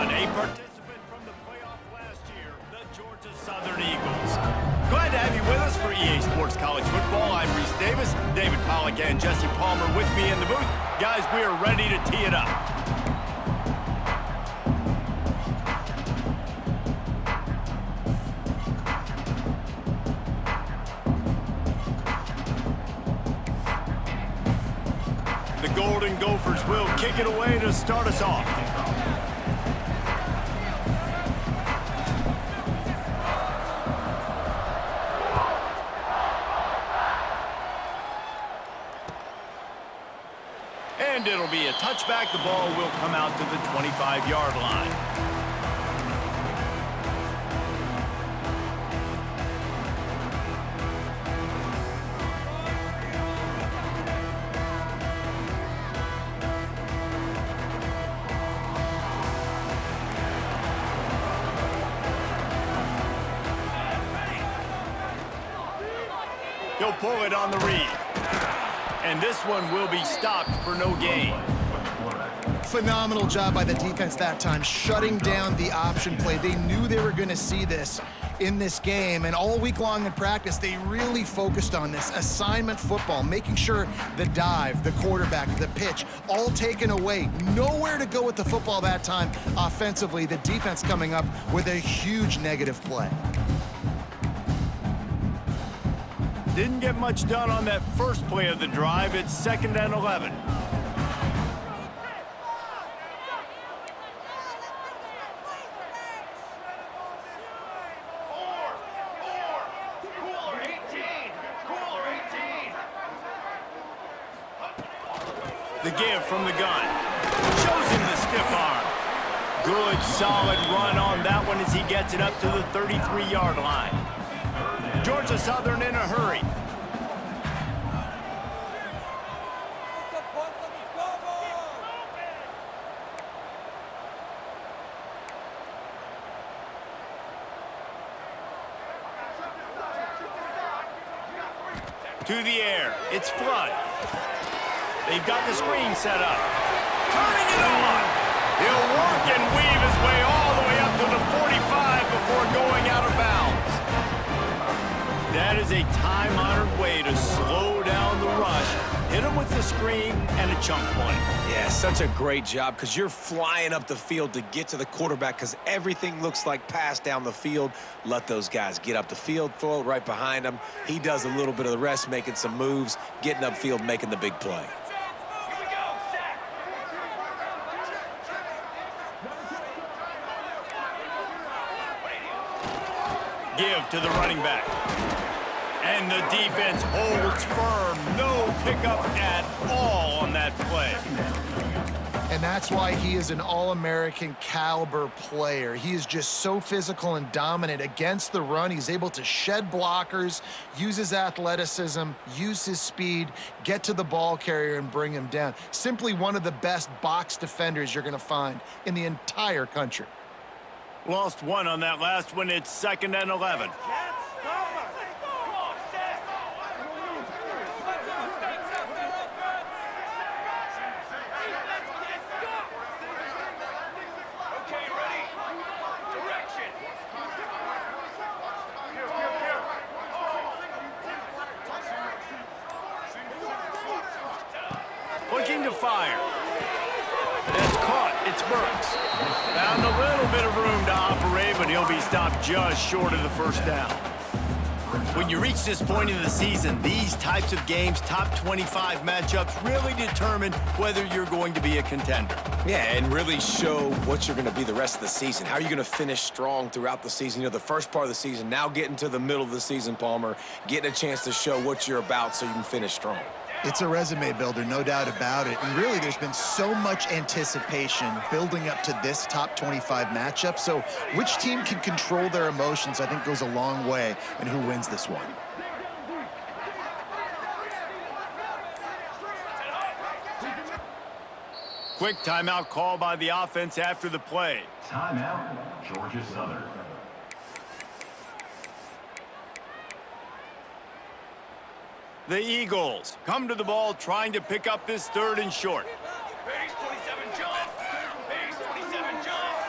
on, a participant from the playoff last year, the Georgia Southern Eagles. Glad to have you with us for EA Sports College Football. I'm Reese Davis, David Pollack and Jesse Palmer with me in the booth. Guys, we are ready to tee it up. The Golden Gophers will kick it away to start us off. And it'll be a touchback. The ball will come out to the 25-yard line. He'll pull it on the read. And this one will be stopped for no gain. Phenomenal job by the defense that time, shutting down the option play. They knew they were going to see this in this game, and all week long in practice, they really focused on this assignment football, making sure the dive, the quarterback, the pitch, all taken away. Nowhere to go with the football that time offensively. The defense coming up with a huge negative play. Didn't get much done on that first play of the drive. It's 2nd and 11. The give from the gun. Shows him the stiff arm. Good, solid run on that one as he gets it up to the 33-yard line. Georgia Southern in a hurry. To the air. It's Flood. They've got the screen set up. Turning it on. He'll work and weave his way all the way up to the 45 before going out of bounds. That is a time-honored way to slow down the rush, hit him with the screen, and a chunk play. Yeah, such a great job because you're flying up the field to get to the quarterback because everything looks like pass down the field. Let those guys get up the field, throw it right behind him. He does a little bit of the rest, making some moves, getting upfield, making the big play. Give to the running back. And the defense holds firm. No pickup at all on that play. And that's why he is an All-American caliber player. He is just so physical and dominant against the run. He's able to shed blockers, use his athleticism, use his speed, get to the ball carrier and bring him down. Simply one of the best box defenders you're going to find in the entire country. Lost one on that last one. It's 2nd and 11. Looking to fire. That's caught. It's Burks. Found a little bit of room to operate, but he'll be stopped just short of the first down. When you reach this point in the season, these types of games, top 25 matchups, really determine whether you're going to be a contender. Yeah, and really show what you're going to be the rest of the season. How are you going to finish strong throughout the season? You know, the first part of the season, now getting to the middle of the season, Palmer, getting a chance to show what you're about so you can finish strong. It's a resume builder, no doubt about it. And really, there's been so much anticipation building up to this top 25 matchup. So which team can control their emotions, I think, goes a long way in who wins this one. Quick timeout call by the offense after the play. Timeout, Georgia Southern. The Eagles come to the ball trying to pick up this 3rd and short. Base 27 jump. Base 27 jump.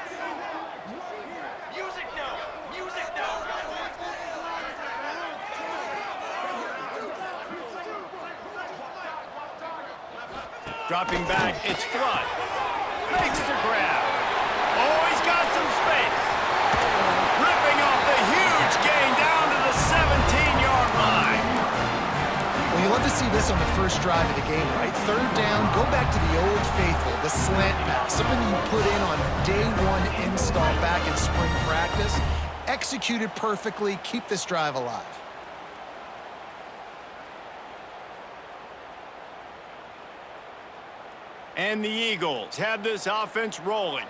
Dropping back, it's Flood. Makes the grab. Oh, he's got some space. Ripping off the huge gain down to the 17-yard line. Well, you love to see this on the first drive of the game, right? Third down, go back to the old faithful, the slant pass, something you put in on day one install back in spring practice. Executed perfectly, keep this drive alive. And the Eagles have this offense rolling.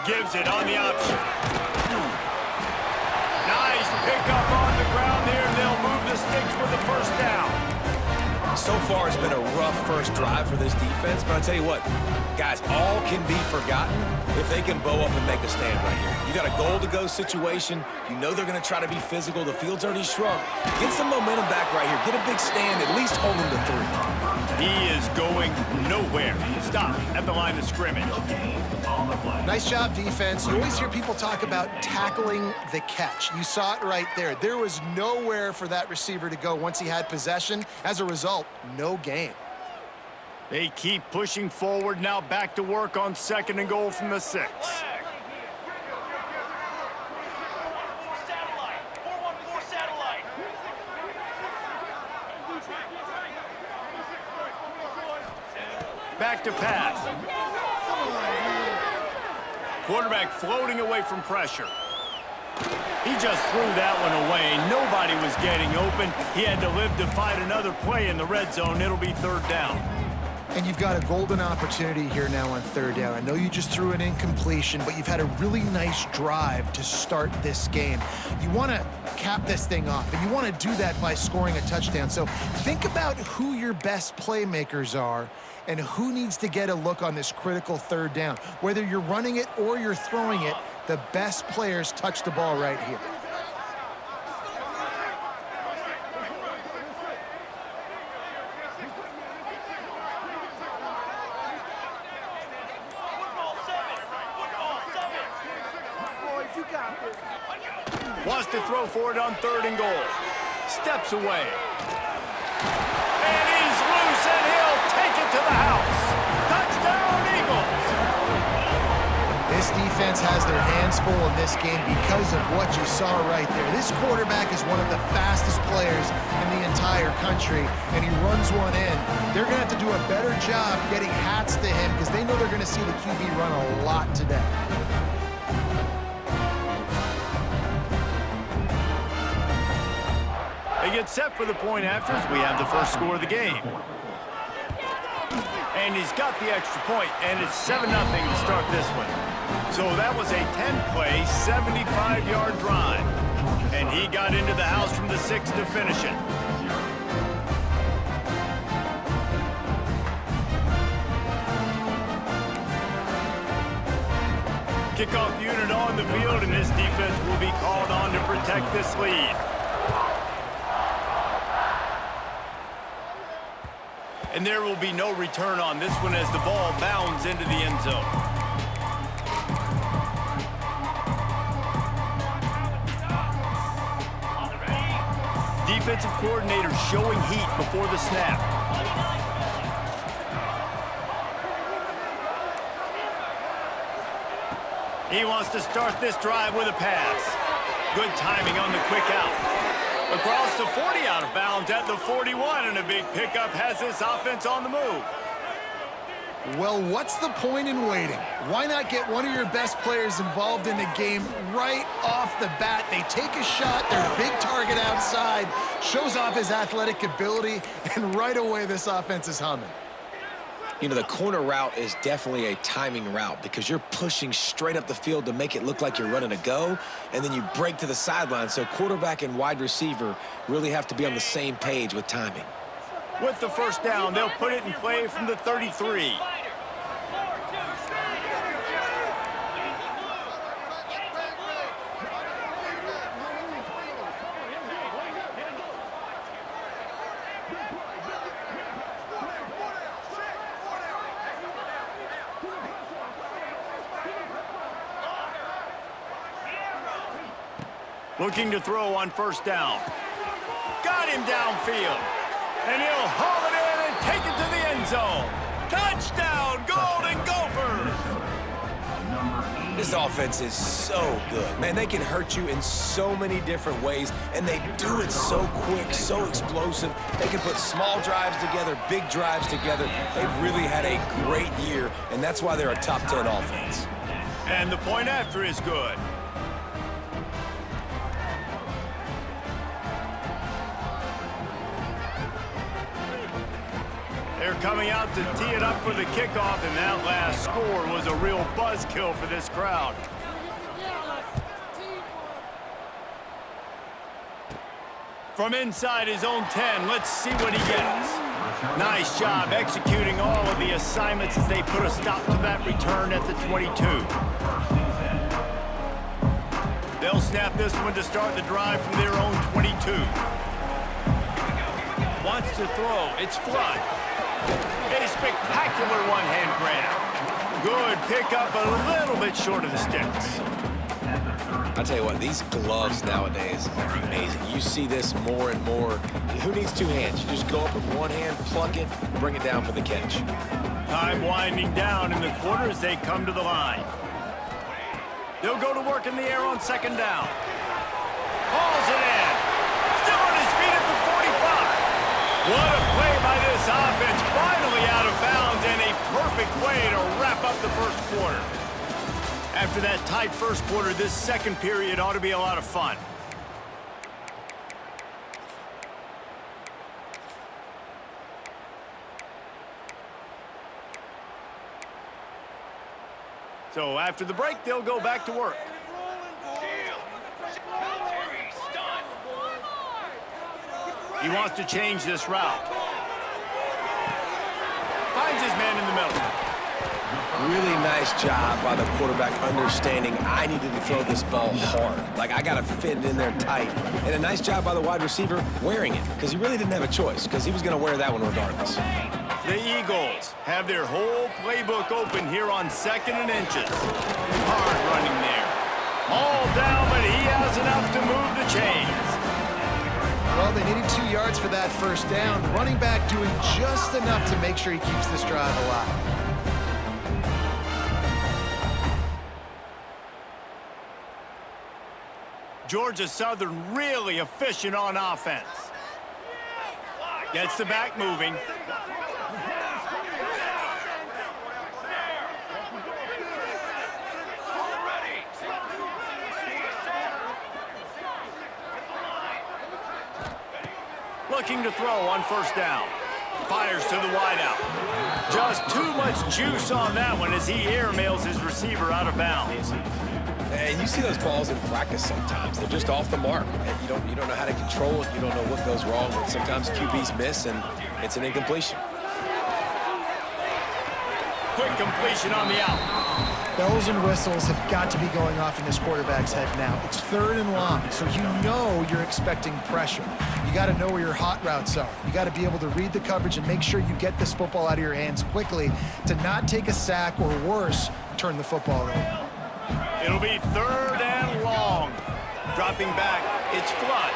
Gives it on the option. Nice pickup on the ground there. They'll move the sticks with the first down. So far, it's been a rough first drive for this defense, but I tell you what, guys, all can be forgotten if they can bow up and make a stand right here. You got a goal-to-go situation. You know they're going to try to be physical. The field's already shrunk. Get some momentum back right here. Get a big stand. At least hold them to 3. He is going nowhere. Stop at the line of scrimmage. Nice job, defense. You always hear people talk about tackling the catch. You saw it right there. There was nowhere for that receiver to go once he had possession. As a result, no gain. They keep pushing forward, now back to work on 2nd and goal from the 6. Back to pass. Quarterback floating away from pressure. He just threw that one away. Nobody was getting open. He had to live to fight another play in the red zone. It'll be 3rd down. And you've got a golden opportunity here now on 3rd down. I know you just threw an incompletion, but you've had a really nice drive to start this game. You want to cap this thing off, and you want to do that by scoring a touchdown. So think about who your best playmakers are and who needs to get a look on this critical 3rd down. Whether you're running it or you're throwing it, the best players touch the ball right here. Wants to throw for it on 3rd and goal. Steps away. And he's loose, and he'll take it to the house. Touchdown, Eagles! This defense has their hands full in this game because of what you saw right there. This quarterback is one of the fastest players in the entire country, and he runs one in. They're going to have to do a better job getting hats to him because they know they're going to see the QB run a lot today. They get set for the point after as we have the first score of the game. And he's got the extra point, and it's 7-0 to start this one. So that was a 10-play, 75-yard drive. And he got into the house from the 6 to finish it. Kickoff unit on the field, and this defense will be called on to protect this lead. And there will be no return on this one as the ball bounds into the end zone. Defensive coordinator showing heat before the snap. He wants to start this drive with a pass. Good timing on the quick out. Across the 40, out of bounds at the 41, and a big pickup has this offense on the move. Well, what's the point in waiting? Why not get one of your best players involved in the game right off the bat? They take a shot, their big target outside, shows off his athletic ability, and right away this offense is humming. You know, the corner route is definitely a timing route because you're pushing straight up the field to make it look like you're running a go, and then you break to the sideline. So quarterback and wide receiver really have to be on the same page with timing. With the first down, they'll put it in play from the 33. Looking to throw on first down. got him downfield. And he'll haul it in and take it to the end zone. Touchdown, Golden Gophers! This offense is so good. Man, they can hurt you in so many different ways, and they do it so quick, so explosive. They can put small drives together, big drives together. They've really had a great year, and that's why they're a top 10 offense. And the point after is good. They're coming out to tee it up for the kickoff, and that last score was a real buzzkill for this crowd. From inside his own 10, let's see what he gets. Nice job executing all of the assignments as they put a stop to that return at the 22. They'll snap this one to start the drive from their own 22. Wants to throw. It's Flood. A spectacular one-hand grab. Good pickup, a little bit short of the sticks. I'll tell you what, these gloves nowadays are amazing. You see this more and more. Who needs two hands? You just go up with one hand, pluck it, bring it down for the catch. Time winding down in the quarter as they come to the line. They'll go to work in the air on second down. Hauls it in. Still on his feet at the 45. What a play by this offense. Finally out of bounds, and a perfect way to wrap up the first quarter. After that tight first quarter, this second period ought to be a lot of fun. So after the break, they'll go back to work. He wants to change this route. Finds his man in the middle. Really nice job by the quarterback understanding I needed to throw this ball hard. Like, I got to fit it in there tight. And a nice job by the wide receiver wearing it, because he really didn't have a choice, because he was going to wear that one regardless. The Eagles have their whole playbook open here on 2nd and inches. Hard running there. All down, but he has enough to move the chains. Well, they needed 2 yards for that first down. The running back doing just enough to make sure he keeps this drive alive. Georgia Southern really efficient on offense. Gets the back moving. Looking to throw on first down. Fires to the wideout. Just too much juice on that one as he airmails his receiver out of bounds. And you see those balls in practice sometimes. They're just off the mark. And you don't know how to control it. You don't know what goes wrong. But sometimes QBs miss, and it's an incompletion. Quick completion on the out. Bells and whistles have got to be going off in this quarterback's head now. It's 3rd and long, so you know you're expecting pressure. You got to know where your hot routes are. You got to be able to read the coverage and make sure you get this football out of your hands quickly to not take a sack or worse, turn the football over. It'll be 3rd and long. Dropping back, it's Flood.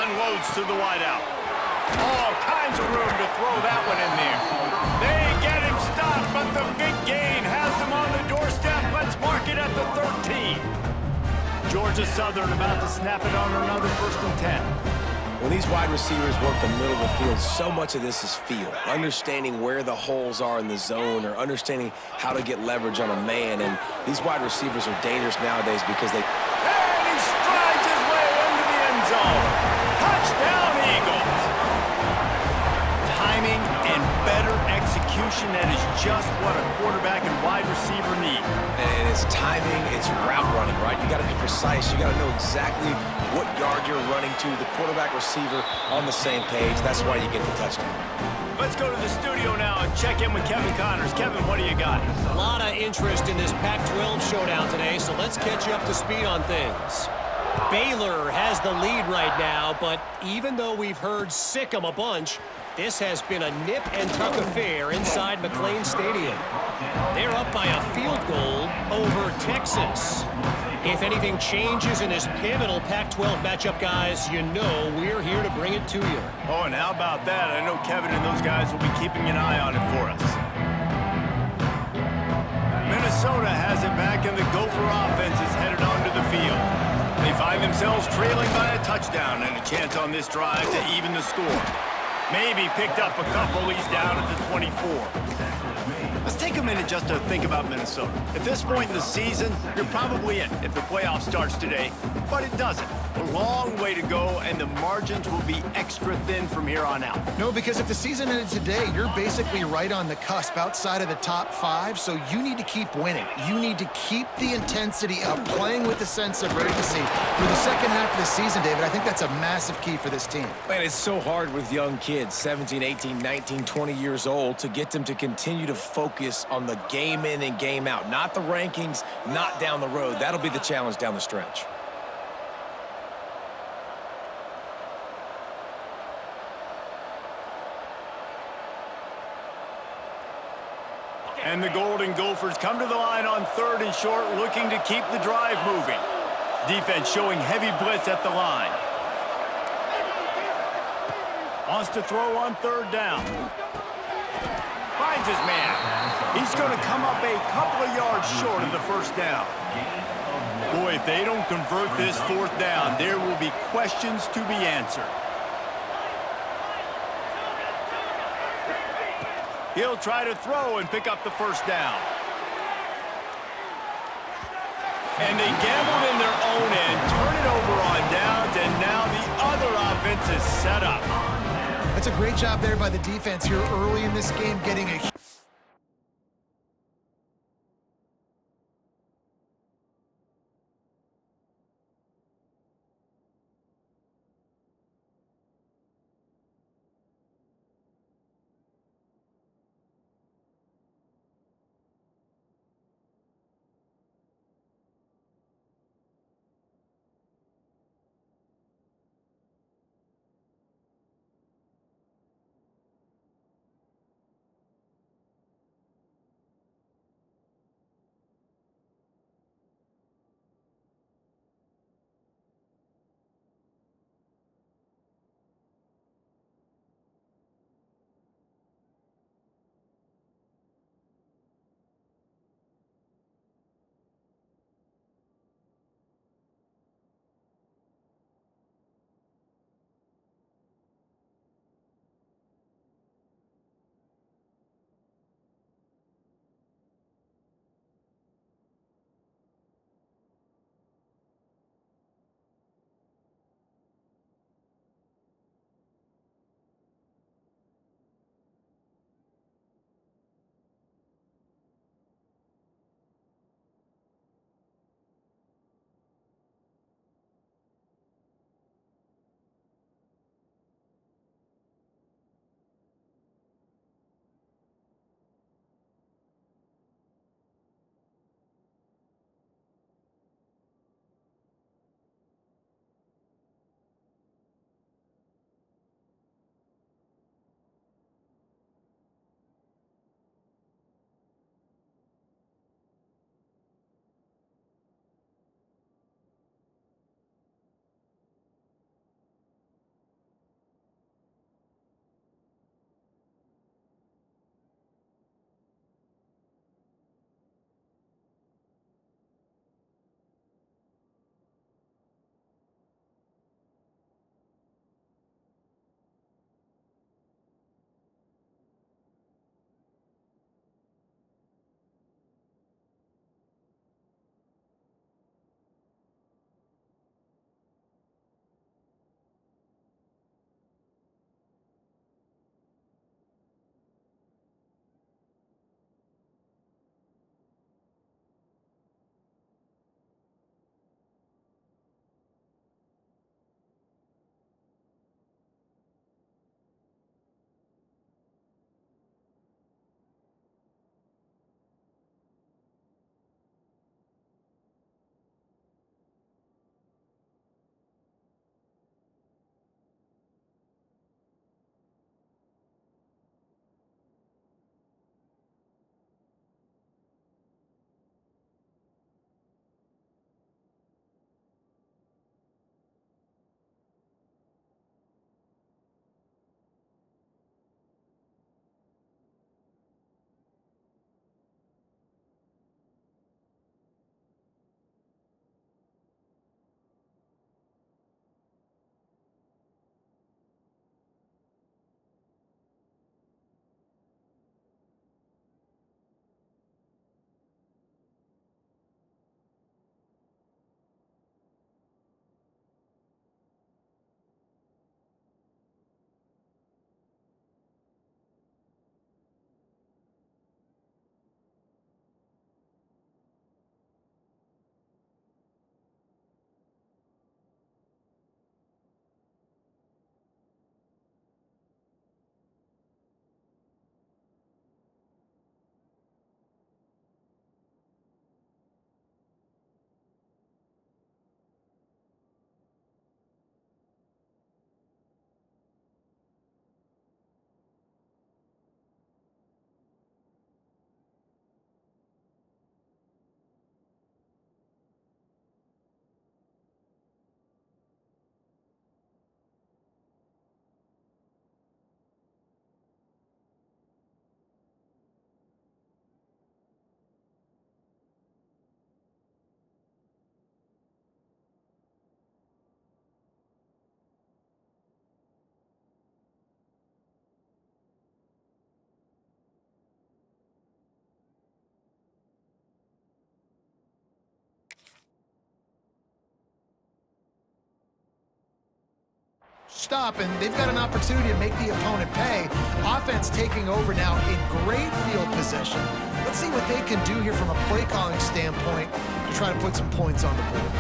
Unloads to the wideout. All kinds of room to throw that one in there. They get him stopped, but the big gain has him on the doorstep. Let's mark it at the 13. Georgia Southern about to snap it on another 1st and 10. When these wide receivers work the middle of the field, so much of this is feel. Understanding where the holes are in the zone or understanding how to get leverage on a man. And these wide receivers are dangerous nowadays because they... And he strides his way into the end zone. Touchdown, Eagles. Timing and better execution, that is just what a quarterback and wide receiver need. And it's timing, it's route running, right? You got to be precise. You got to know exactly what yard you're running to. The quarterback, receiver on the same page. That's why you get the touchdown. Let's go to the studio now and check in with Kevin Connors. Kevin, what do you got? A lot of interest in this Pac-12 showdown today, so let's catch you up to speed on things. Baylor has the lead right now, but even though we've heard sick 'em a bunch, This has been a nip-and-tuck affair inside McLean Stadium. They're up by a field goal over Texas. If anything changes in this pivotal Pac-12 matchup, guys, you know we're here to bring it to you. Oh, and how about that? I know Kevin and those guys will be keeping an eye on it for us. Minnesota has it back, and the Gopher offense is headed onto the field. They find themselves trailing by a touchdown and a chance on this drive to even the score. Maybe picked up a couple. He's down at the 24. Let's take a minute just to think about Minnesota. At this point in the season, you're probably in if the playoff starts today, but it doesn't. A long way to go, and the margins will be extra thin from here on out. No, because if the season ended today, you're basically right on the cusp outside of the top 5, so you need to keep winning. You need to keep the intensity up, playing with a sense of urgency. For the second half of the season, David, I think that's a massive key for this team. Man, it's so hard with young kids, 17, 18, 19, 20 years old, to get them to continue to focus on the game in and game out. Not the rankings, not down the road. That'll be the challenge down the stretch. And the Golden Gophers come to the line on 3rd and short, looking to keep the drive moving. Defense showing heavy blitz at the line. Wants to throw on 3rd down. Finds his man. He's going to come up a couple of yards short of the 1st down. Boy, if they don't convert this 4th down, there will be questions to be answered. He'll try to throw and pick up the 1st down. And they gambled in their own end, turn it over on downs, and now the other offense is set up. That's a great job there by the defense here early in this game, getting a stop, and they've got an opportunity to make the opponent pay. Offense taking over now in great field possession. Let's see what they can do here from a play calling standpoint to try to put some points on the board.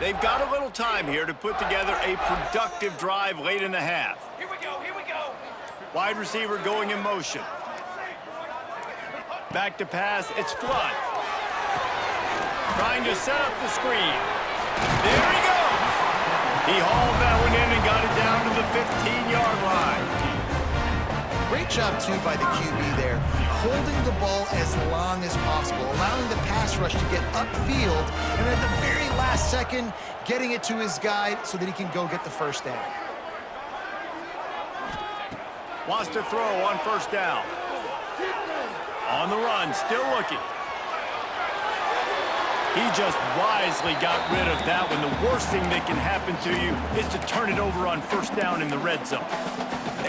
They've got a little time here to put together a productive drive late in the half. Here we go, here we go. Wide receiver going in motion. Back to pass, it's Flood. Trying to set up the screen. There he goes! He hauled that one in and got it down to the 15-yard line. Great job, too, by the QB there, holding the ball as long as possible, allowing the pass rush to get upfield, and at the very last second, getting it to his guy so that he can go get the first down. Wants to throw on first down. On the run, still looking. He just wisely got rid of that one. The worst thing that can happen to you is to turn it over on first down in the red zone.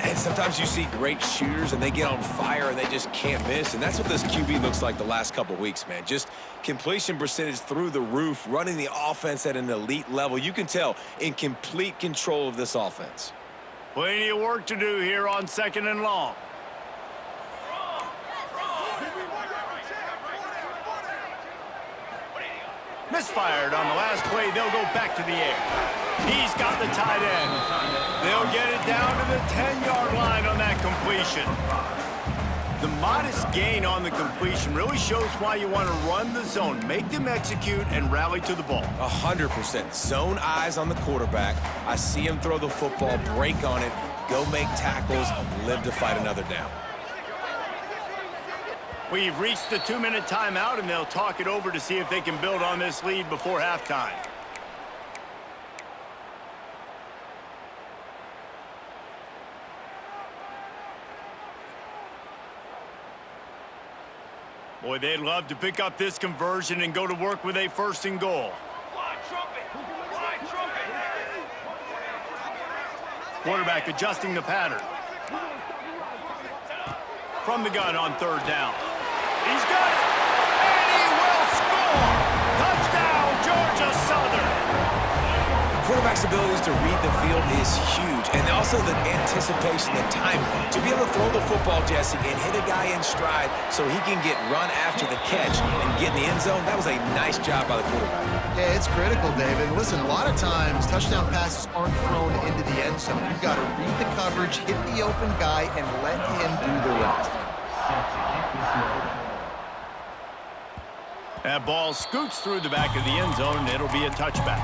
And sometimes you see great shooters and they get on fire and they just can't miss. And that's what this QB looks like the last couple weeks, man. Just completion percentage through the roof, running the offense at an elite level. You can tell in complete control of this offense. Plenty of work to do here on 2nd and long. Misfired on the last play. They'll go back to the air. He's got the tight end. They'll get it down to the 10-yard line on that completion. The modest gain on the completion really shows why you want to run the zone, make them execute, and rally to the ball. 100%. Zone eyes on the quarterback. I see him throw the football, break on it, go make tackles, live to fight another down. We've reached the 2-minute timeout, and they'll talk it over to see if they can build on this lead before halftime. Boy, they'd love to pick up this conversion and go to work with a 1st and goal. Fly trumpet, fly trumpet. Quarterback adjusting the pattern. From the gun on 3rd down. He's got it! And he will score! Touchdown, Georgia Southern! Quarterback's abilities to read the field is huge, and also the anticipation, the timing. To be able to throw the football, Jesse, and hit a guy in stride so he can get run after the catch and get in the end zone, that was a nice job by the quarterback. Yeah, it's critical, David. Listen, a lot of times, touchdown passes aren't thrown into the end zone. You've got to read the coverage, hit the open guy, and let him do the rest. That ball scoots through the back of the end zone, and it'll be a touchback.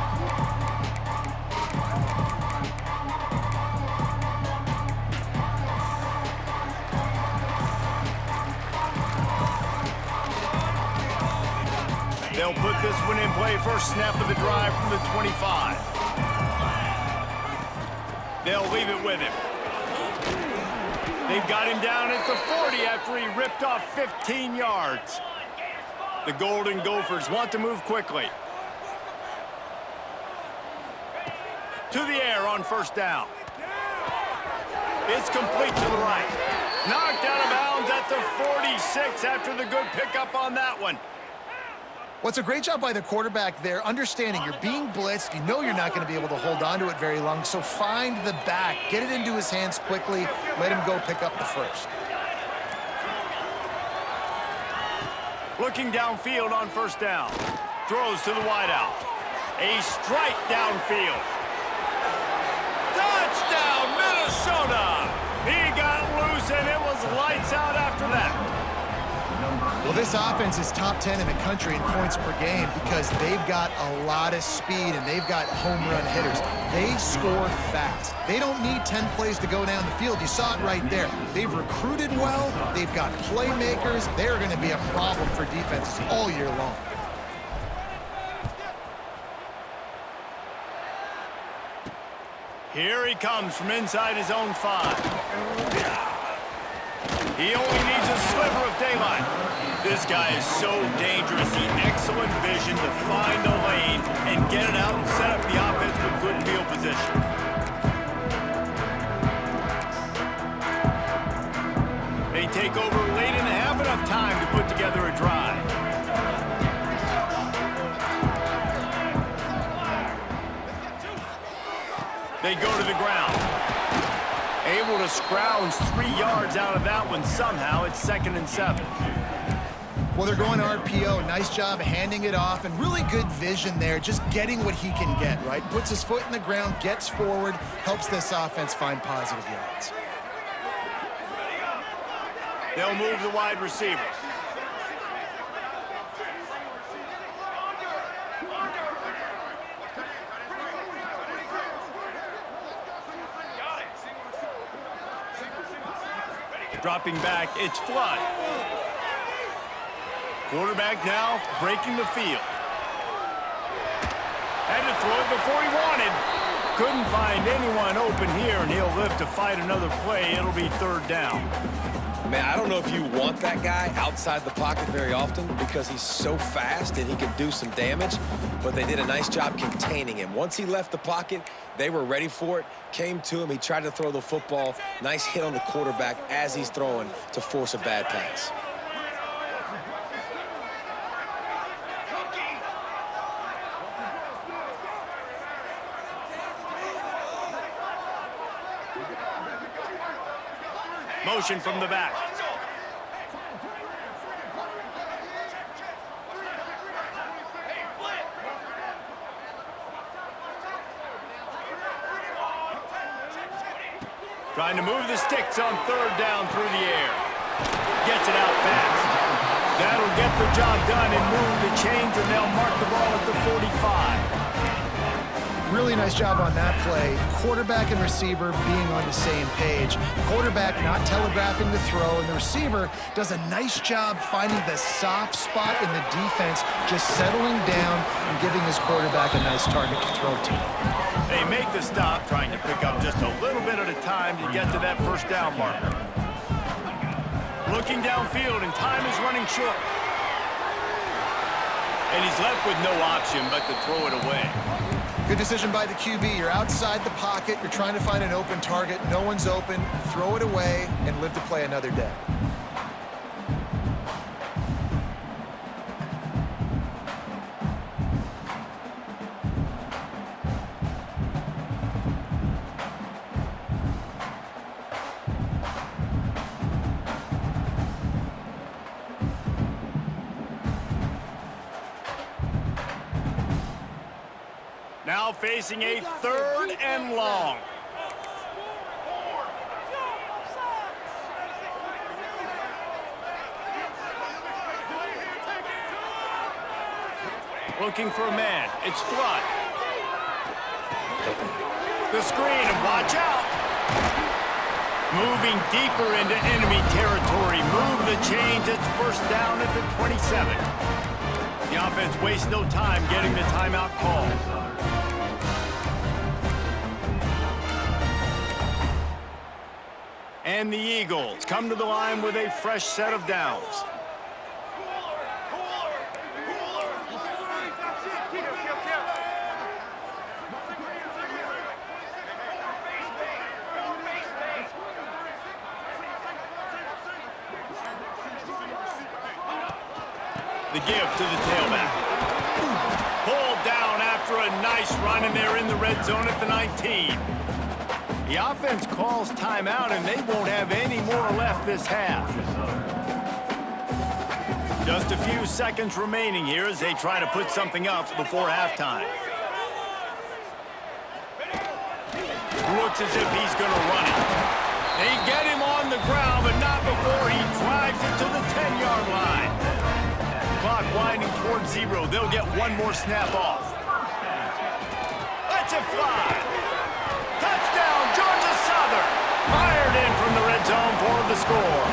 They'll put this one in play. First snap of the drive from the 25. They'll leave it with him. They've got him down at the 40 after he ripped off 15 yards. The Golden Gophers want to move quickly. To the air on first down. It's complete to the right. Knocked out of bounds at the 46 after the good pickup on that one. Well, it's a great job by the quarterback there, understanding you're being blitzed. You know you're not going to be able to hold on to it very long, so find the back. Get it into his hands quickly. Let him go pick up the first. Looking downfield on first down. Throws to the wideout. A strike downfield. Touchdown, Minnesota! He got loose, and it was lights out after that. Well, this offense is top 10 in the country in points per game because they've got a lot of speed and they've got home run hitters. They score fast. They don't need 10 plays to go down the field. You saw it right there. They've recruited well. They've got playmakers. They're going to be a problem for defenses all year long. Here he comes from inside his own 5. He only needs a sliver of daylight. This guy is so dangerous. The excellent vision to find the lane and get it out and set up the offense with good field position. They take over late and have enough time to put together a drive. They go to the ground. Able to scrounge 3 yards out of that one somehow. It's 2nd and 7. Well, they're going RPO. Nice job handing it off, and really good vision there, just getting what he can get, right? Puts his foot in the ground, gets forward, helps this offense find positive yards. They'll move the wide receiver. Dropping back, it's Flood. Quarterback now breaking the field. Had to throw it before he wanted. Couldn't find anyone open here, and he'll live to fight another play. It'll be 3rd down. Man, I don't know if you want that guy outside the pocket very often because he's so fast and he can do some damage, but they did a nice job containing him. Once he left the pocket, they were ready for it, came to him, he tried to throw the football. Nice hit on the quarterback as he's throwing to force a bad pass. Motion from the back. Trying to move the sticks on 3rd down through the air. Gets it out fast. That'll get the job done and move the chains, and they'll mark the ball at the 45. Really nice job on that play. Quarterback and receiver being on the same page. Quarterback not telegraphing the throw, and the receiver does a nice job finding the soft spot in the defense, just settling down and giving his quarterback a nice target to throw to. They make the stop, trying to pick up just a little bit at a time to get to that 1st down marker. Looking downfield, and time is running short. And he's left with no option but to throw it away. Good decision by the QB. You're outside the pocket. You're trying to find an open target. No one's open. Throw it away and live to play another day. Now facing a 3rd and long. Looking for a man. It's Flood. The screen, and watch out. Moving deeper into enemy territory. Move the chains. It's 1st down at the 27. The offense wastes no time getting the timeout call. And the Eagles come to the line with a fresh set of downs. The give to the tailback. Pulled down after a nice run, and they're in the red zone at the 19. The offense calls timeout, and they won't have any more left this half. Just a few seconds remaining here as they try to put something up before halftime. Looks as if he's going to run it. They get him on the ground, but not before he drives it to the 10-yard line. Clock winding towards 0. They'll get one more snap off. Let's it fly. Touchdown, Georgia Southern. Fired in from the red zone for the score.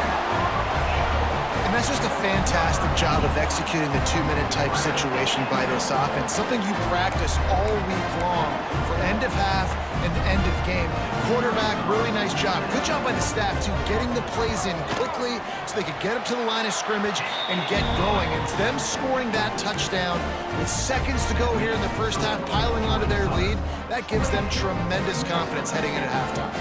And that's just a fantastic job of executing the 2-minute type situation by this offense. Something you practice all week long for end of half and end of game. Quarterback, really nice job. Good job by the staff, too, getting the plays in quickly so they could get up to the line of scrimmage and get going. And it's them scoring that touchdown with seconds to go here in the first half, piling onto their lead. That gives them tremendous confidence heading into halftime.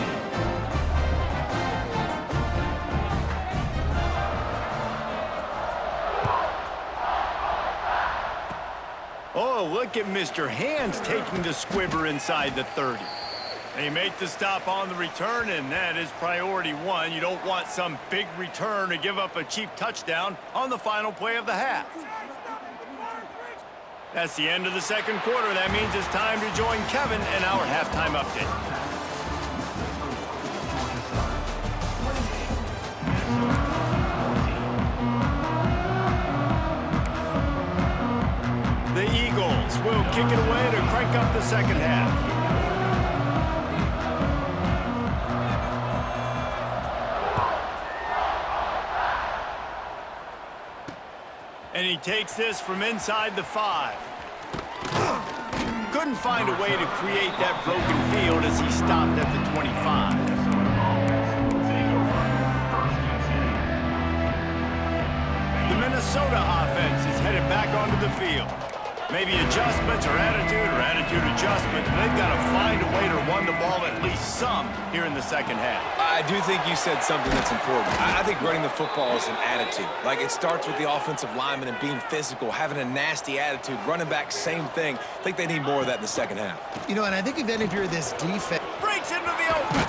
Oh, look at Mr. Hands taking the squibber inside the 30. They make the stop on the return, and that is priority one. You don't want some big return to give up a cheap touchdown on the final play of the half. That's the end of the second quarter. That means it's time to join Kevin in our halftime update. The Eagles will kick it away to crank up the second half. And he takes this from inside the 5. Couldn't find a way to create that broken field as he stopped at the 25. The Minnesota offense is headed back onto the field. Maybe adjustments or attitude adjustments, but they've got to find a way to run the ball at least some here in the second half. I do think you said something that's important. I think running the football is an attitude. Like, it starts with the offensive lineman and being physical, having a nasty attitude. Running back, same thing. I think they need more of that in the second half. You know, and I think then if you're this defense... Breaks into the open.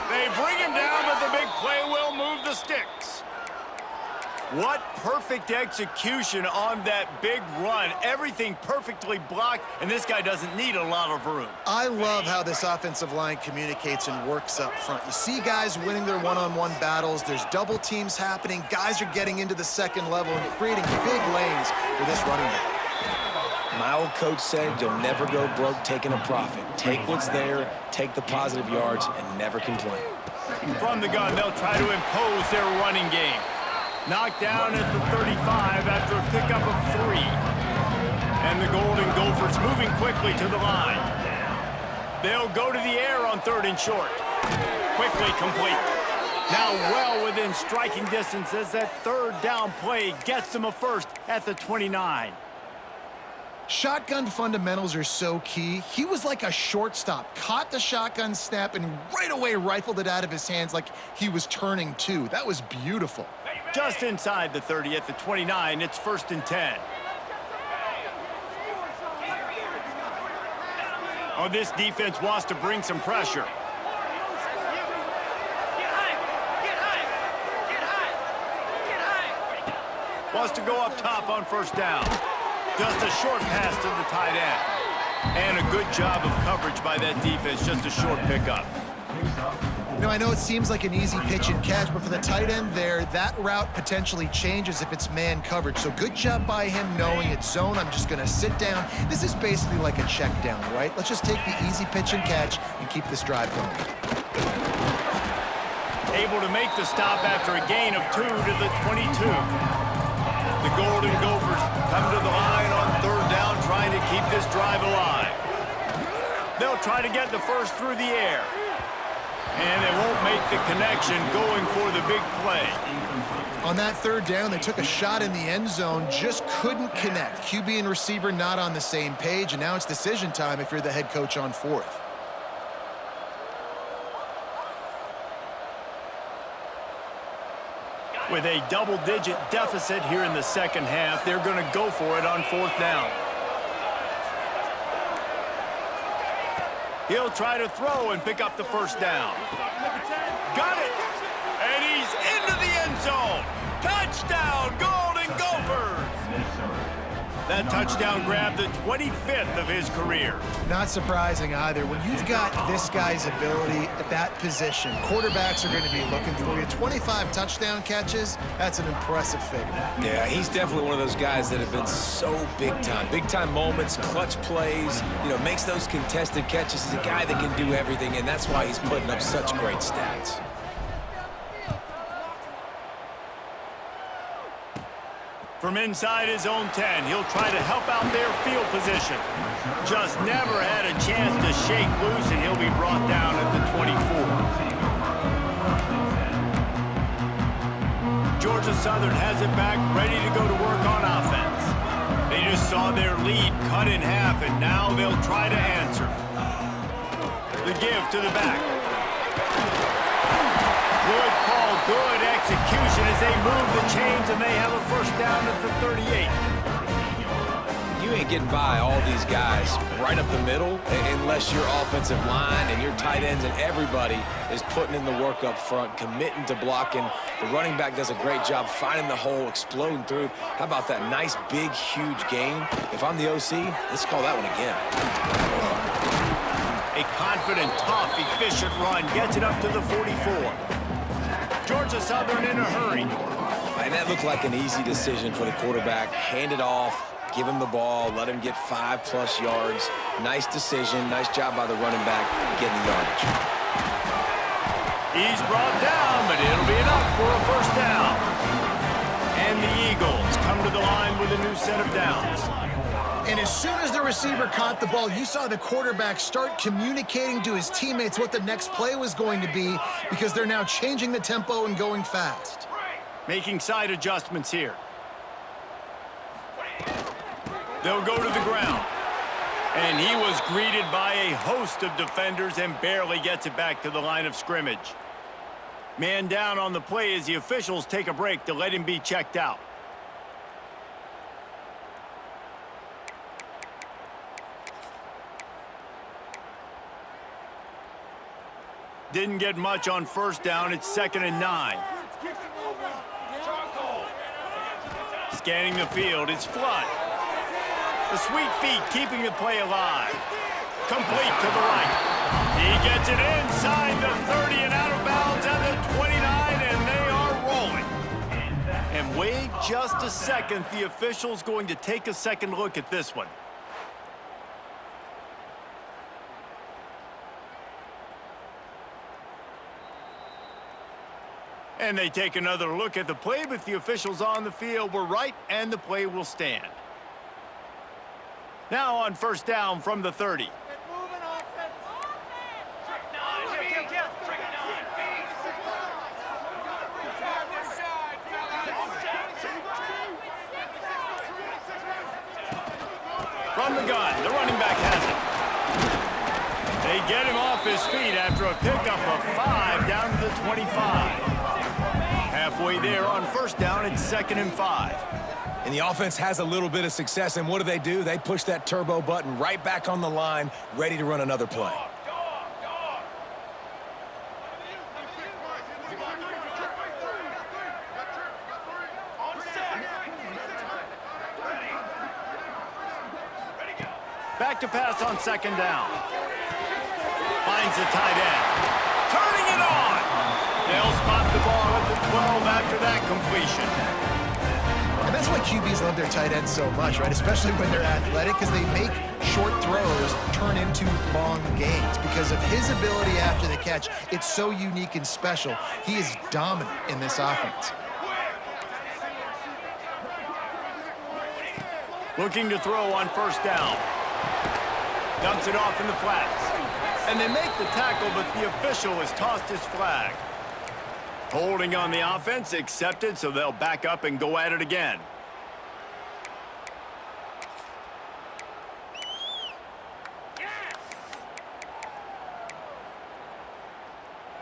They bring him down, but the big play will move the sticks. What perfect execution on that big run. Everything perfectly blocked, and this guy doesn't need a lot of room. I love how this offensive line communicates and works up front. You see guys winning their one-on-one battles. There's double teams happening. Guys are getting into the second level and creating big lanes for this running back. My old coach said you'll never go broke taking a profit. Take what's there, take the positive yards, and never complain. From the gun, they'll try to impose their running game. Knocked down at the 35 after a pickup of 3. And the Golden Gophers moving quickly to the line. They'll go to the air on 3rd and short. Quickly complete. Now well within striking distance as that 3rd down play gets them a first at the 29. Shotgun fundamentals are so key. He was like a shortstop, caught the shotgun snap, and right away rifled it out of his hands like he was turning 2. That was beautiful. Just inside the 30 at the 29, it's 1st and 10. Oh, this defense wants to bring some pressure. Wants to go up top on 1st down. Just a short pass to the tight end. And a good job of coverage by that defense, just a short pickup. You know, I know it seems like an easy pitch and catch, but for the tight end there, that route potentially changes if it's man coverage. So good job by him knowing it's zone. I'm just going to sit down. This is basically like a check down, right? Let's just take the easy pitch and catch and keep this drive going. Able to make the stop after a gain of 2 to the 22. The Golden Gophers come to the line on 3rd down, trying to keep this drive alive. They'll try to get the first through the air. And they won't make the connection going for the big play. On that 3rd down, they took a shot in the end zone, just couldn't connect. QB and receiver not on the same page, and now it's decision time if you're the head coach on 4th. With a double-digit deficit here in the second half, they're going to go for it on 4th down. He'll try to throw and pick up the 1st down. Got it! And he's into the end zone! Touchdown, Golden Gophers! That touchdown grabbed the 25th of his career. Not surprising either. When you've got this guy's ability at that position, quarterbacks are going to be looking for you. 25 touchdown catches, that's an impressive figure. Yeah, he's definitely one of those guys that have been so big time. Big time moments, clutch plays, you know, makes those contested catches. He's a guy that can do everything, and that's why he's putting up such great stats. From inside his own 10, he'll try to help out their field position. Just never had a chance to shake loose, and he'll be brought down at the 24. Georgia Southern has it back, ready to go to work on offense. They just saw their lead cut in half, and now they'll try to answer. The give to the back. Good call, good execution as they move the chains, and they have a 1st down at the 38. You you ain't getting by all these guys right up the middle unless your offensive line and your tight ends and everybody is putting in the work up front, committing to blocking. The running back does a great job finding the hole, exploding through. How about that nice, big, huge gain? If I'm the OC, let's call that one again. A confident, tough, efficient run gets it up to the 44. Georgia Southern in a hurry. And that looked like an easy decision for the quarterback. Hand it off, give him the ball, let him get 5+ yards. Nice decision, nice job by the running back getting the yardage. He's brought down, but it'll be enough for a first down. And the Eagles come to the line with a new set of downs. And as soon as the receiver caught the ball, you saw the quarterback start communicating to his teammates what the next play was going to be because they're now changing the tempo and going fast. Making side adjustments here. They'll go to the ground. And he was greeted by a host of defenders and barely gets it back to the line of scrimmage. Man down on the play as the officials take a break to let him be checked out. Didn't get much on first down. It's 2nd and 9. Scanning the field, it's Flood. The sweet feet keeping the play alive. Complete to the right. He gets it inside the 30 and out of bounds at the 29, and they are rolling. And wait just a second. The official's going to take a second look at this one. And they take another look at the play, but the officials on the field were right, and the play will stand. Now on first down from the 30. From the gun, the running back has it. They get him off his feet after a pickup of 5 down to the 25. Halfway there on first down, it's 2nd and 5. And the offense has a little bit of success, and what do? They push that turbo button right back on the line, ready to run another play. Back to pass on 2nd down. Finds the tight end. Turning it on! They'll spot the ball at the 12 after that completion. And that's why QBs love their tight ends so much, right? Especially when they're athletic, because they make short throws turn into long gains. Because of his ability after the catch, it's so unique and special. He is dominant in this offense. Looking to throw on first down. Dumps it off in the flats. And they make the tackle, but the official has tossed his flag. Holding on the offense, accepted, so they'll back up and go at it again.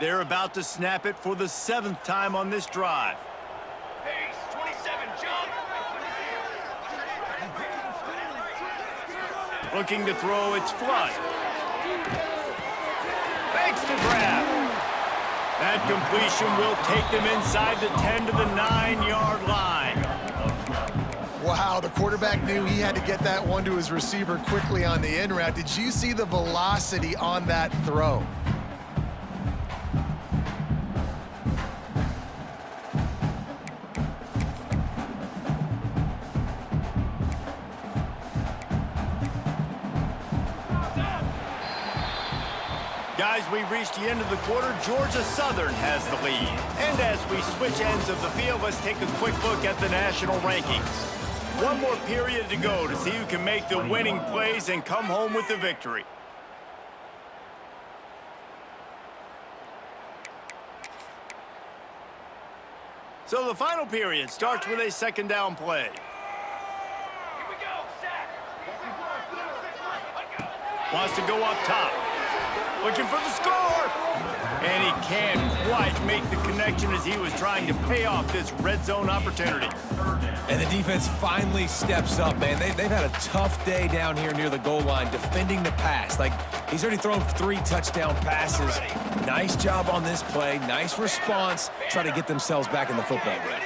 They're about to snap it for the 7th time on this drive. Pace, 27, jump. Looking to throw, it's Flood. Makes the grab. That completion will take them inside the 10 to the 9-yard line. Wow, the quarterback knew he had to get that one to his receiver quickly on the in route. Did you see the velocity on that throw? Guys, we've reached the end of the quarter. Georgia Southern has the lead. And as we switch ends of the field, let's take a quick look at the national rankings. One more period to go to see who can make the winning plays and come home with the victory. So the final period starts with a 2nd down play. Here we go, sack. Wants to go up top. Looking for the score. And he can't quite make the connection as he was trying to pay off this red zone opportunity. And the defense finally steps up, man. They've had a tough day down here near the goal line defending the pass. Like, he's already thrown 3 touchdown passes. Nice job on this play. Nice response. Try to get themselves back in the football game.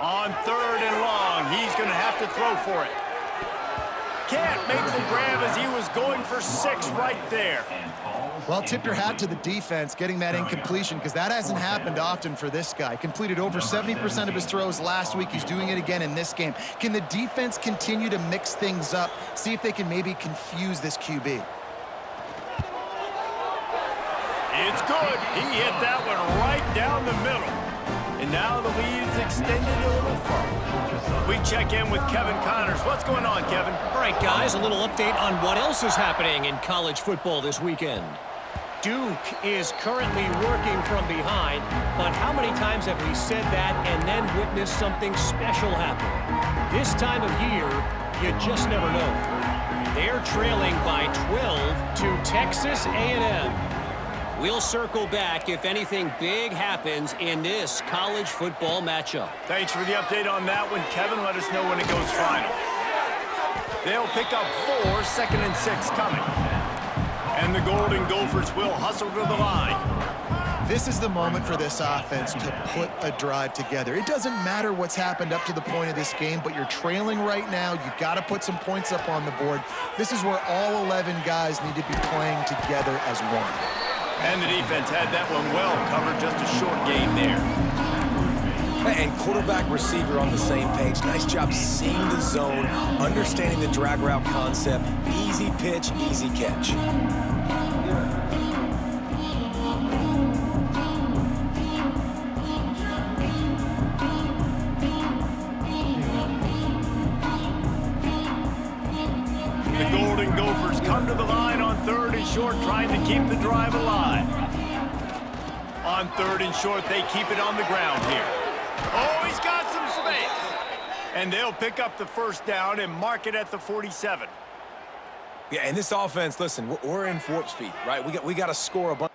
On 3rd and long, he's going to have to throw for it. Can't make the grab as he was going for 6 right there. Well, tip your hat to the defense getting that incompletion, because that hasn't happened often for this guy. Completed over 70% of his throws last week. He's doing it again in this game. Can the defense continue to mix things up, see if they can maybe confuse this QB? It's good. He hit that one right down the middle. And now the lead is extended a little further. We check in with Kevin Connors. What's going on, Kevin? All right, guys, a little update on what else is happening in college football this weekend. Duke is currently working from behind, but how many times have we said that and then witnessed something special happen? This time of year, you just never know. They're trailing by 12 to Texas A&M. We'll circle back if anything big happens in this college football matchup. Thanks for the update on that one, Kevin. Let us know when it goes final. They'll pick up 4, 2nd and 6 coming. And the Golden Gophers will hustle to the line. This is the moment for this offense to put a drive together. It doesn't matter what's happened up to the point of this game, but you're trailing right now. You've got to put some points up on the board. This is where all 11 guys need to be playing together as one. And the defense had that one well covered, just a short gain there. And quarterback receiver on the same page. Nice job seeing the zone, understanding the drag route concept. Easy pitch, easy catch. The Golden Gophers come to the line on 3rd and short, trying to keep the drive alive. On 3rd and short, they keep it on the ground here. Oh, he's got some space. And they'll pick up the 1st down and mark it at the 47. Yeah, and this offense, listen, we're in warp speed, right? We got to score a bunch.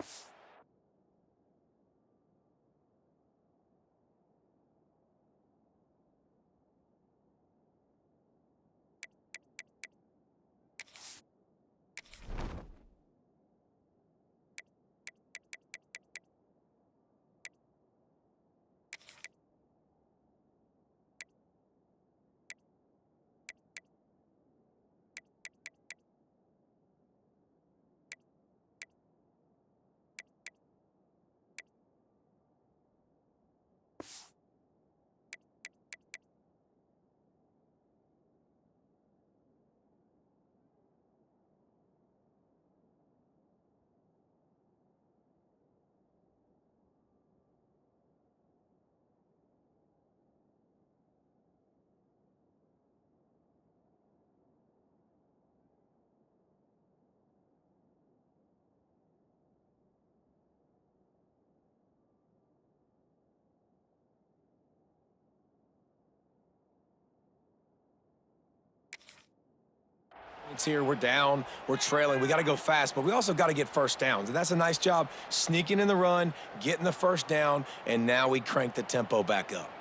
It's here, we're down, we're trailing, we got to go fast, but we also got to get 1st downs, and that's a nice job sneaking in the run, getting the 1st down, and now we crank the tempo back up.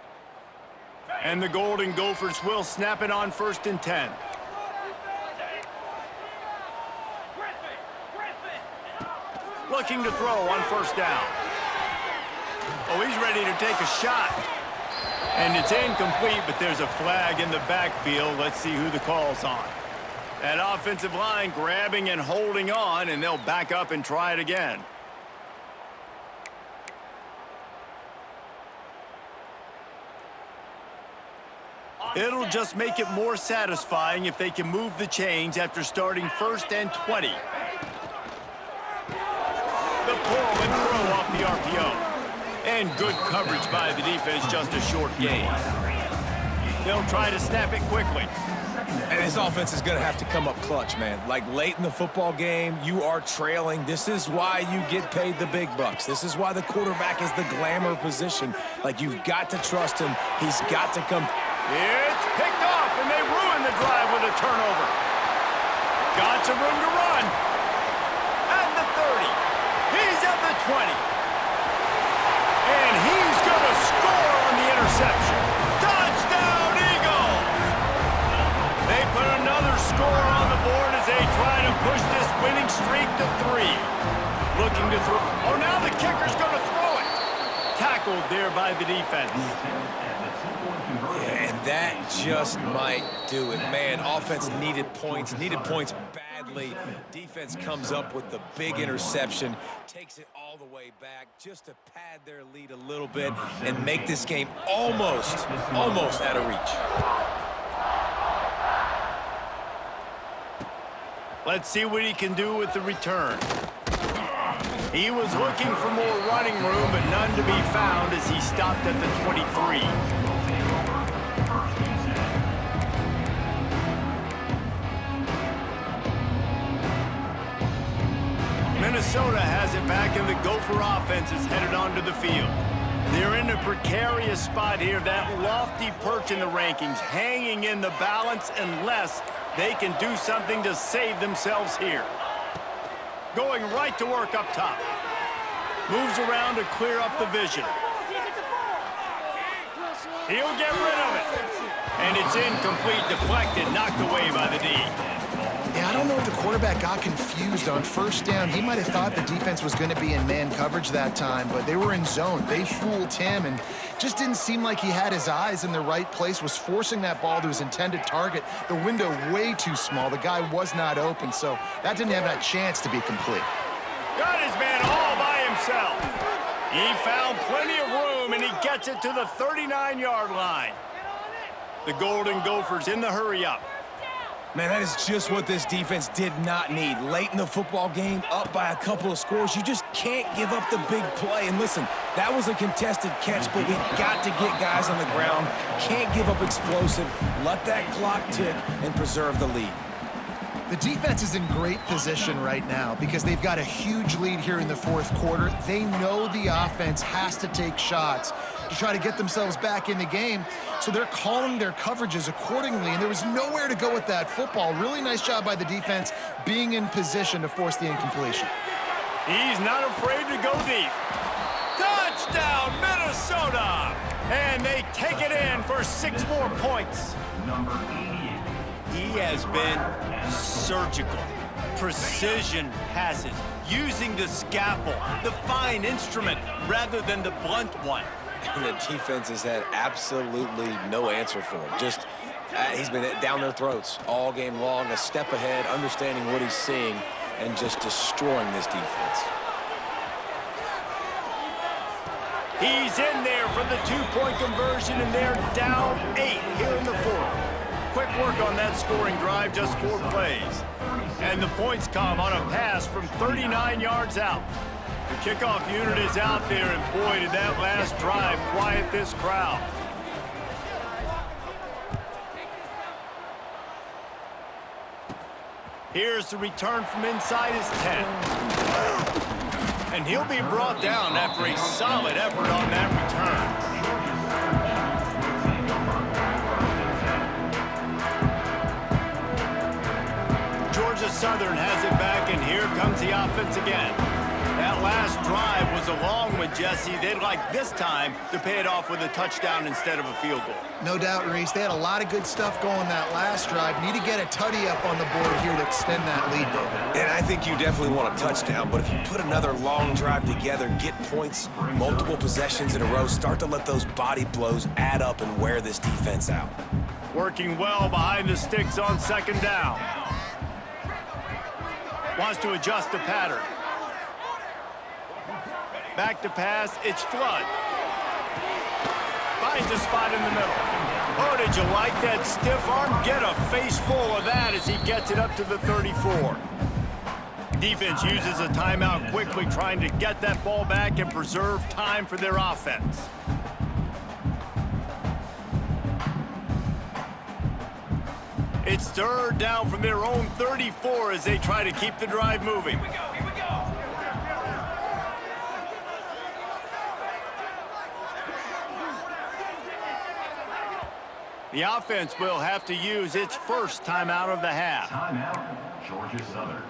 And the Golden Gophers will snap it on 1st and 10. Looking to throw on 1st down. Oh, he's ready to take a shot. And it's incomplete, but there's a flag in the backfield. Let's see who the call's on. That offensive line grabbing and holding on, and they'll back up and try it again. It'll just make it more satisfying if they can move the chains after starting 1st and 20. The pull and throw off the RPO. And good coverage by the defense, just a short gain. They'll try to snap it quickly. And this offense is going to have to come up clutch, man. Like, late in the football game, you are trailing. This is why you get paid the big bucks. This is why the quarterback is the glamour position. Like, you've got to trust him. He's got to come. It's picked off, and they ruin the drive with a the turnover. Got some room to run. At the 30. He's at the 20. And he's going to score on the interception. Touchdown, Eagles! They put another score on the board as they try to push this winning streak to 3. Looking to throw. Oh, now the kicker's going to throw it. Tackled there by the defense. Yeah, and that just might do it. Man, offense needed points badly. Defense comes up with the big interception, takes it all the way back just to pad their lead a little bit and make this game almost out of reach. Let's see what he can do with the return. He was looking for more running room, but none to be found as he stopped at the 23. Minnesota has it back, and the Gopher offense is headed onto the field. They're in a precarious spot here, that lofty perch in the rankings, hanging in the balance unless they can do something to save themselves here. Going right to work up top. Moves around to clear up the vision. He'll get rid of it. And it's incomplete, deflected, knocked away by the D. Yeah, I don't know if the quarterback got confused on first down. He might have thought the defense was going to be in man coverage that time, but they were in zone. They fooled him and just didn't seem like he had his eyes in the right place, was forcing that ball to his intended target. The window way too small. The guy was not open, so that didn't have that chance to be complete. Got his man all by himself. He found plenty of room, and he gets it to the 39-yard line. The Golden Gophers in the hurry-up. Man, that is just what this defense did not need. Late in the football game, up by a couple of scores, you just can't give up the big play. And listen, that was a contested catch, but we got to get guys on the ground. Can't give up explosive. Let that clock tick and preserve the lead. The defense is in great position right now because they've got a huge lead here in the fourth quarter. They know the offense has to take shots to try to get themselves back in the game, so they're calling their coverages accordingly, and there was nowhere to go with that football. Really nice job by the defense being in position to force the incompletion. He's not afraid to go deep. Touchdown, Minnesota! And they take it in for 6 more points. Number 88. He has been surgical. Precision passes, using the scalpel, the fine instrument, rather than the blunt one. And the defense has had absolutely no answer for him. Just, he's been down their throats all game long, a step ahead, understanding what he's seeing, and just destroying this defense. He's in there for the 2-point conversion, and they're down 8 here in the fourth. Quick work on that scoring drive, just 4 plays. And the points come on a pass from 39 yards out. The kickoff unit is out there, and boy, did that last drive quiet this crowd. Here's the return from inside his 10. And he'll be brought down after a solid effort on that return. Georgia Southern has it back, and here comes the offense again. That last drive was a long one, Jesse. They'd like this time to pay it off with a touchdown instead of a field goal. No doubt, Reese. They had a lot of good stuff going that last drive. Need to get a tutty up on the board here to extend that lead, David. And I think you definitely want a touchdown, but if you put another long drive together, get points, multiple possessions in a row, start to let those body blows add up and wear this defense out. Working well behind the sticks on second down. Wants to adjust the pattern. Back to pass, it's Flood. Finds a spot in the middle. Oh, did you like that stiff arm? Get a face full of that as he gets it up to the 34. Defense uses a timeout quickly, trying to get that ball back and preserve time for their offense. It's third down from their own 34 as they try to keep the drive moving. Here we go, here we go. The offense will have to use its first timeout of the half. Timeout, Georgia Southern.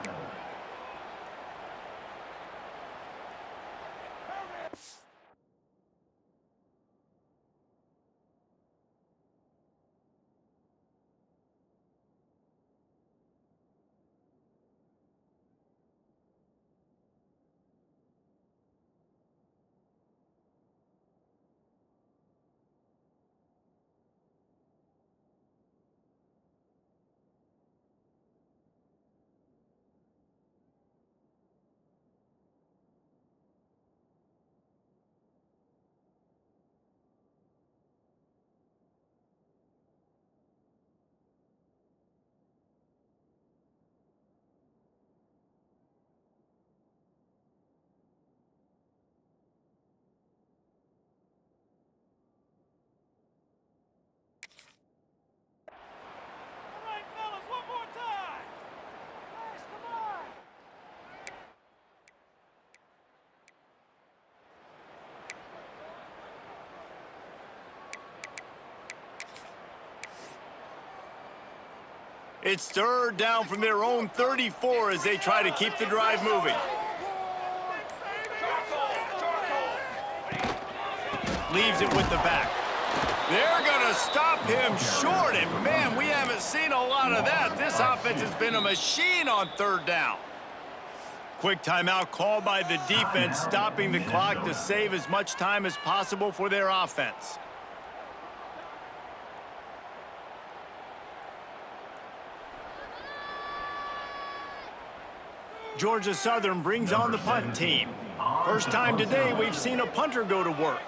It's third down from their own 34 as they try to keep the drive moving. Leaves it with the back. They're going to stop him short, and man, we haven't seen a lot of that. This offense has been a machine on third down. Quick timeout called by the defense, stopping the clock to save as much time as possible for their offense. Georgia Southern brings on the punt team. First time today we've seen a punter go to work.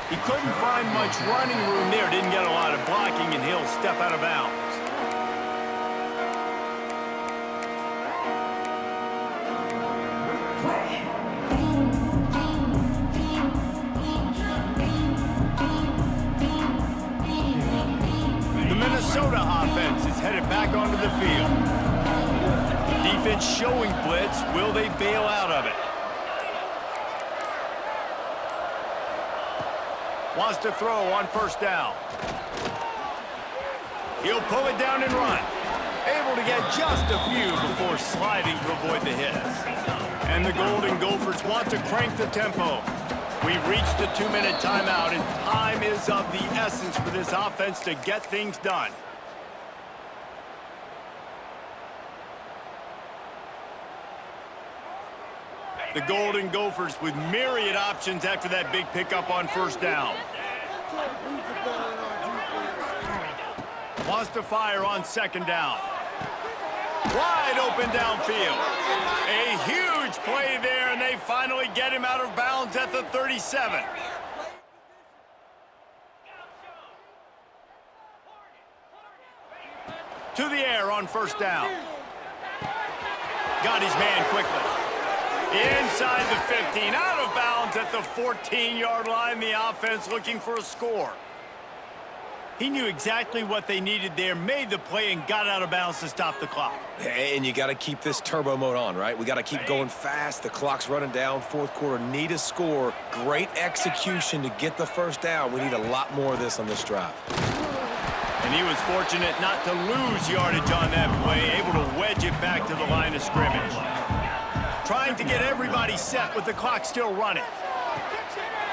He couldn't find much running room there, didn't get a lot of blocking, and he'll step out of bounds. Minnesota offense is headed back onto the field. Defense showing blitz. Will they bail out of it? Wants to throw on first down. He'll pull it down and run. Able to get just a few before sliding to avoid the hits. And the Golden Gophers want to crank the tempo. We've reached the 2-minute timeout, and time is of the essence for this offense to get things done. The Golden Gophers with myriad options after that big pickup on first down. Wants to fire on second down. Wide open downfield. A huge play there, and they finally get him out of bounds at the 37. To the air on first down. Got his man quickly. Inside the 15, out of bounds at the 14-yard line. The offense looking for a score. He knew exactly what they needed there, made the play, and got out of bounds to stop the clock. And you got to keep this turbo mode on, right? We got to keep going fast. The clock's running down. Fourth quarter, need a score. Great execution to get the first down. We need a lot more of this on this drive. And he was fortunate not to lose yardage on that play, able to wedge it back to the line of scrimmage. Trying to get everybody set with the clock still running.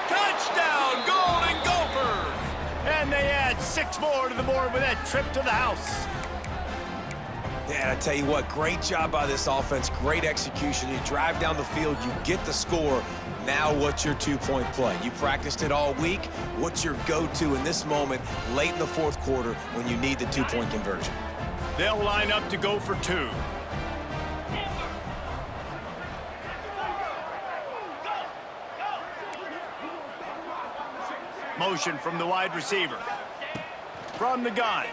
Touchdown, Golden Gophers! And they add 6 more to the board with that trip to the house. Yeah, and I tell you what, great job by this offense, great execution. You drive down the field, you get the score. Now what's your two-point play? You practiced it all week. What's your go-to in this moment, late in the fourth quarter, when you need the two-point conversion? They'll line up to go for 2. Motion from the wide receiver. From the gun.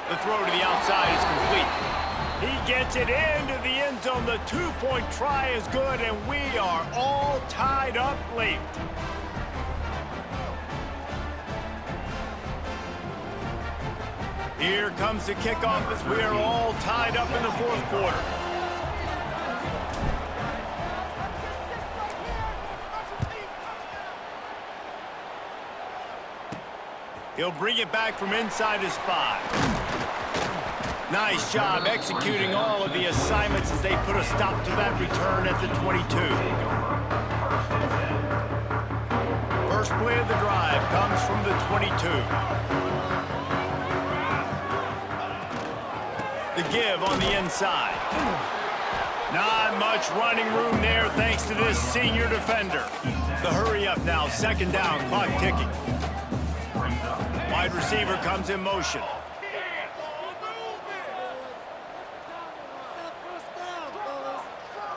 The throw to the outside is complete. He gets it into the end zone. The two-point try is good, and we are all tied up late. Here comes the kickoff as we are all tied up in the fourth quarter. He'll bring it back from inside his 5. Nice job executing all of the assignments as they put a stop to that return at the 22. First play of the drive comes from the 22. The give on the inside. Not much running room there thanks to this senior defender. The hurry up now, second down, clock ticking. Wide receiver comes in motion.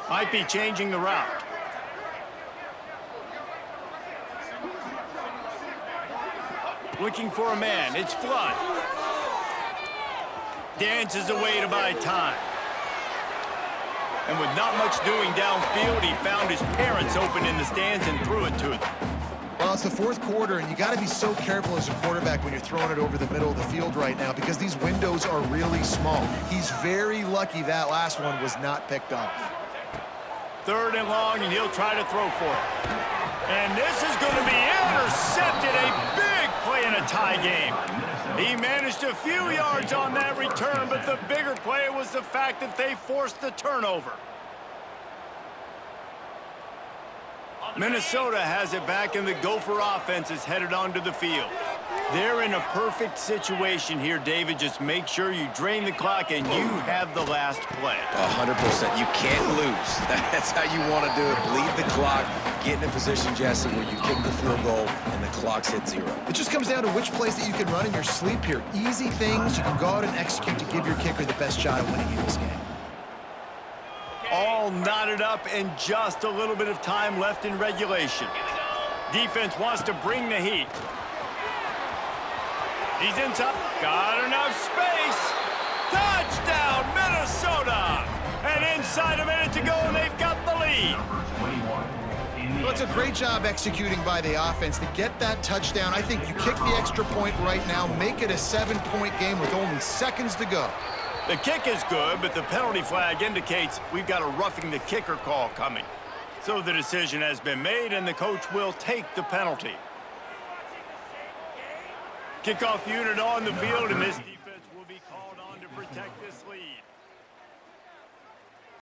Might be changing the route. Looking for a man, it's Flood. Dances away to buy time. And with not much doing downfield, he found his parents open in the stands and threw it to them. Well, it's the fourth quarter, and you got to be so careful as a quarterback when you're throwing it over the middle of the field right now because these windows are really small. He's very lucky that last one was not picked off. Third and long, and he'll try to throw for it. And this is going to be intercepted. A big play in a tie game. He managed a few yards on that return, but the bigger play was the fact that they forced the turnover. Minnesota has it back, and the Gopher offense is headed onto the field. They're in a perfect situation here, David. Just make sure you drain the clock and you have the last play. 100%. You can't lose. That's how you want to do it. Bleed the clock, get in a position, Jesse, where you kick the field goal and the clock's hit 0. It just comes down to which plays that you can run in your sleep here. Easy things you can go out and execute to give your kicker the best shot at winning in this game. All knotted up and just a little bit of time left in regulation. Defense wants to bring the heat. He's in top. Got enough space. Touchdown, Minnesota! And inside a minute to go, and they've got the lead. Well, it's a great job executing by the offense to get that touchdown. I think you kick the extra point right now, make it a 7-point game with only seconds to go. The kick is good, but the penalty flag indicates we've got a roughing the kicker call coming. So the decision has been made, and the coach will take the penalty. Kickoff unit on the field, and this defense will be called on to protect this lead.